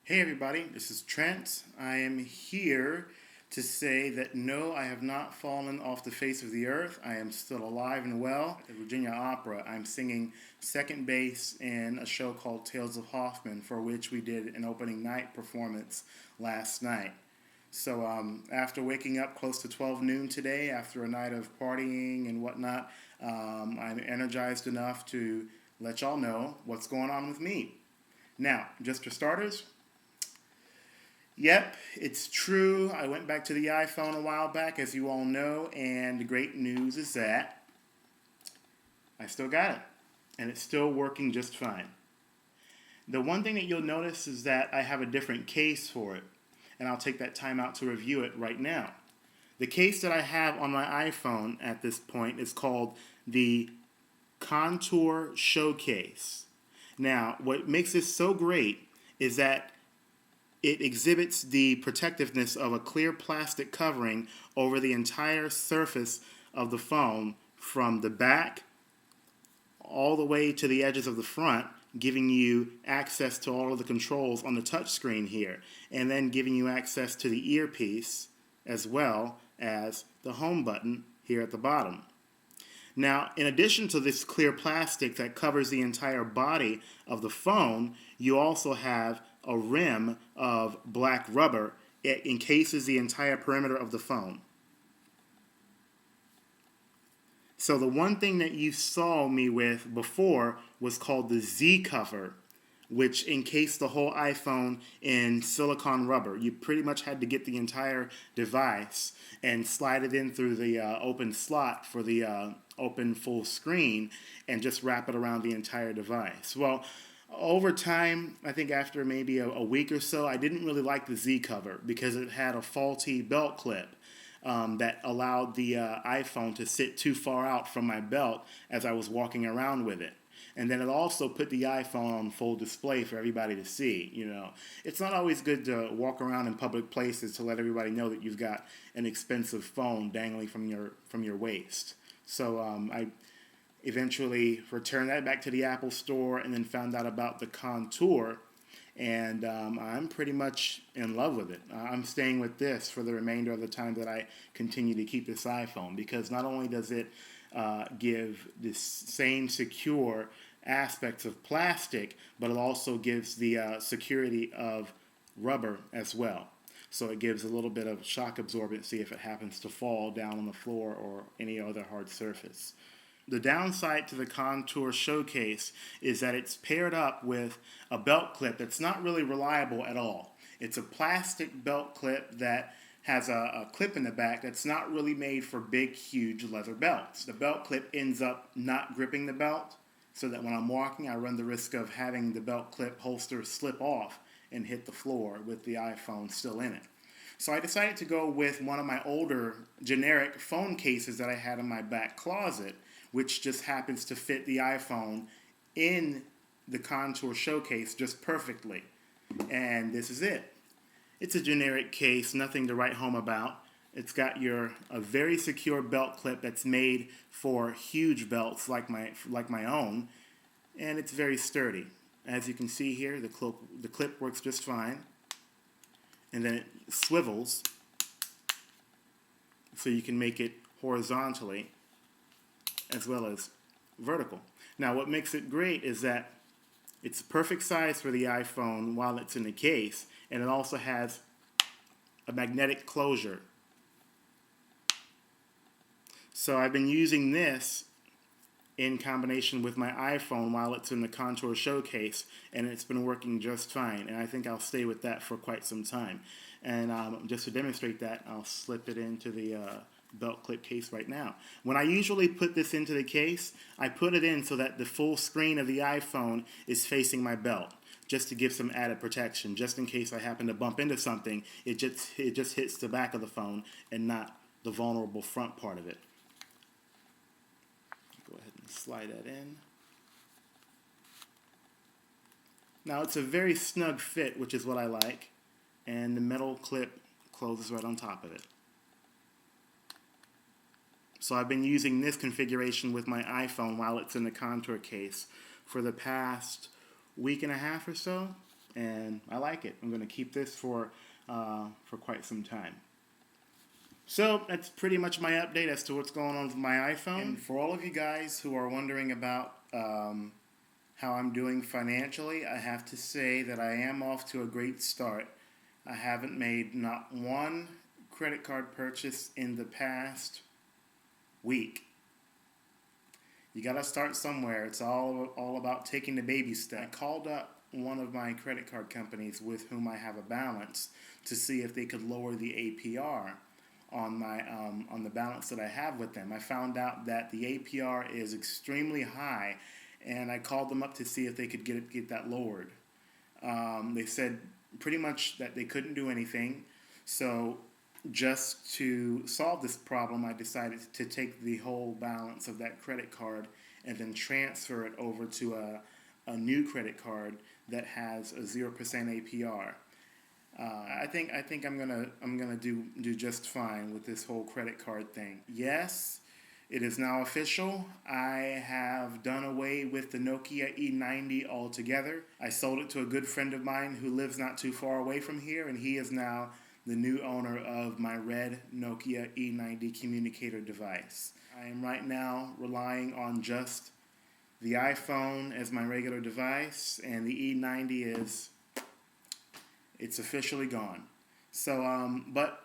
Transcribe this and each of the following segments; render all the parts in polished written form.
Hey everybody, this is Trent. I am here to say that no, I have not fallen off the face of the earth. I am still alive and well. At the Virginia Opera, I'm singing second bass in a show called Tales of Hoffman, for which we did an opening night performance last night. So after waking up close to 12 noon today, after a night of partying and whatnot, I'm energized enough to let y'all know what's going on with me. Now, just for starters, yep, it's true. I went back to the iPhone a while back, as you all know, and the great news is that I still got it, and it's still working just fine. The one thing that you'll notice is that I have a different case for it, and I'll take that time out to review it right now. The case that I have on my iPhone at this point is called the Contour Showcase. Now, what makes this so great is that it exhibits the protectiveness of a clear plastic covering over the entire surface of the phone from the back all the way to the edges of the front, giving you access to all of the controls on the touch screen here, and then giving you access to the earpiece as well as the home button here at the bottom. Now, in addition to this clear plastic that covers the entire body of the phone, you also have a rim of black rubber. It encases the entire perimeter of the phone. So the one thing that you saw me with before was called the Z cover, which encased the whole iPhone in silicone rubber. You pretty much had to get the entire device and slide it in through the open slot for the open full screen and just wrap it around the entire device. Well, over time, I think after maybe a week or so, I didn't really like the Z cover because it had a faulty belt clip that allowed the iPhone to sit too far out from my belt as I was walking around with it. And then it also put the iPhone on full display for everybody to see. You know, it's not always good to walk around in public places to let everybody know that you've got an expensive phone dangling from your waist. So I eventually returned that back to the Apple Store and then found out about the Contour, and I'm pretty much in love with it. I'm staying with this for the remainder of the time that I continue to keep this iPhone, because not only does it give the same secure aspects of plastic, but it also gives the security of rubber as well. So it gives a little bit of shock absorbency if it happens to fall down on the floor or any other hard surface. The downside to the Contour Showcase is that it's paired up with a belt clip that's not really reliable at all. It's a plastic belt clip that has a clip in the back that's not really made for big, huge leather belts. The belt clip ends up not gripping the belt, so that when I'm walking, I run the risk of having the belt clip holster slip off and hit the floor with the iPhone still in it. So I decided to go with one of my older generic phone cases that I had in my back closet, which just happens to fit the iPhone in the Contour Showcase just perfectly. And this is it. It's a generic case, nothing to write home about. It's got a very secure belt clip that's made for huge belts like my own, and it's very sturdy. As you can see here, the clip works just fine, and then it swivels so you can make it horizontally as well as vertical. Now, what makes it great is that it's the perfect size for the iPhone while it's in the case, and it also has a magnetic closure. So I've been using this in combination with my iPhone while it's in the Contour Showcase, and it's been working just fine, and I think I'll stay with that for quite some time. And just to demonstrate that, I'll slip it into the belt clip case right now. When I usually put this into the case, I put it in so that the full screen of the iPhone is facing my belt, just to give some added protection, just in case I happen to bump into something. It just hits the back of the phone and not the vulnerable front part of it. Go ahead and slide that in. Now, it's a very snug fit, which is what I like, and the metal clip closes right on top of it. So I've been using this configuration with my iPhone while it's in the Contour case for the past week and a half or so, and I like it. I'm going to keep this for quite some time. So that's pretty much my update as to what's going on with my iPhone. And for all of you guys who are wondering about how I'm doing financially, I have to say that I am off to a great start. I haven't made not one credit card purchase in the past week. You got to start somewhere. It's all about taking the baby step. I called up one of my credit card companies with whom I have a balance to see if they could lower the APR on my on the balance that I have with them. I found out that the APR is extremely high, and I called them up to see if they could get that lowered. They said pretty much that they couldn't do anything. So just to solve this problem, I decided to take the whole balance of that credit card and then transfer it over to a new credit card that has a 0% APR. I think I'm gonna do just fine with this whole credit card thing. Yes, it is now official. I have done away with the Nokia E90 altogether. I sold it to a good friend of mine who lives not too far away from here, and he is now the new owner of my red Nokia E90 communicator device. I am right now relying on just the iPhone as my regular device, and the E90 it's officially gone. So, but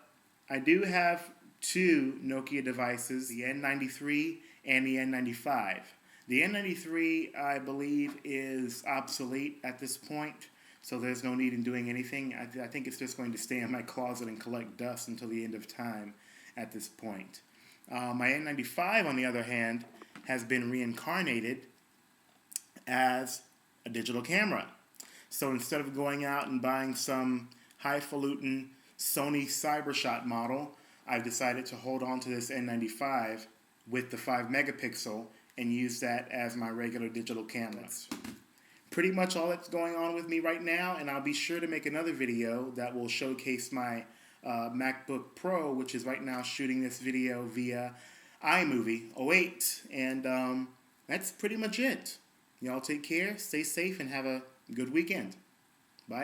I do have two Nokia devices, the N93 and the N95. The N93, I believe, is obsolete at this point, so there's no need in doing anything. I think it's just going to stay in my closet and collect dust until the end of time at this point. My N95, on the other hand, has been reincarnated as a digital camera. So instead of going out and buying some highfalutin Sony CyberShot model, I've decided to hold on to this N95 with the 5 megapixel and use that as my regular digital camera. That's pretty much all that's going on with me right now, and I'll be sure to make another video that will showcase my MacBook Pro, which is right now shooting this video via iMovie 08, and that's pretty much it. Y'all take care, stay safe, and have a good weekend. Bye.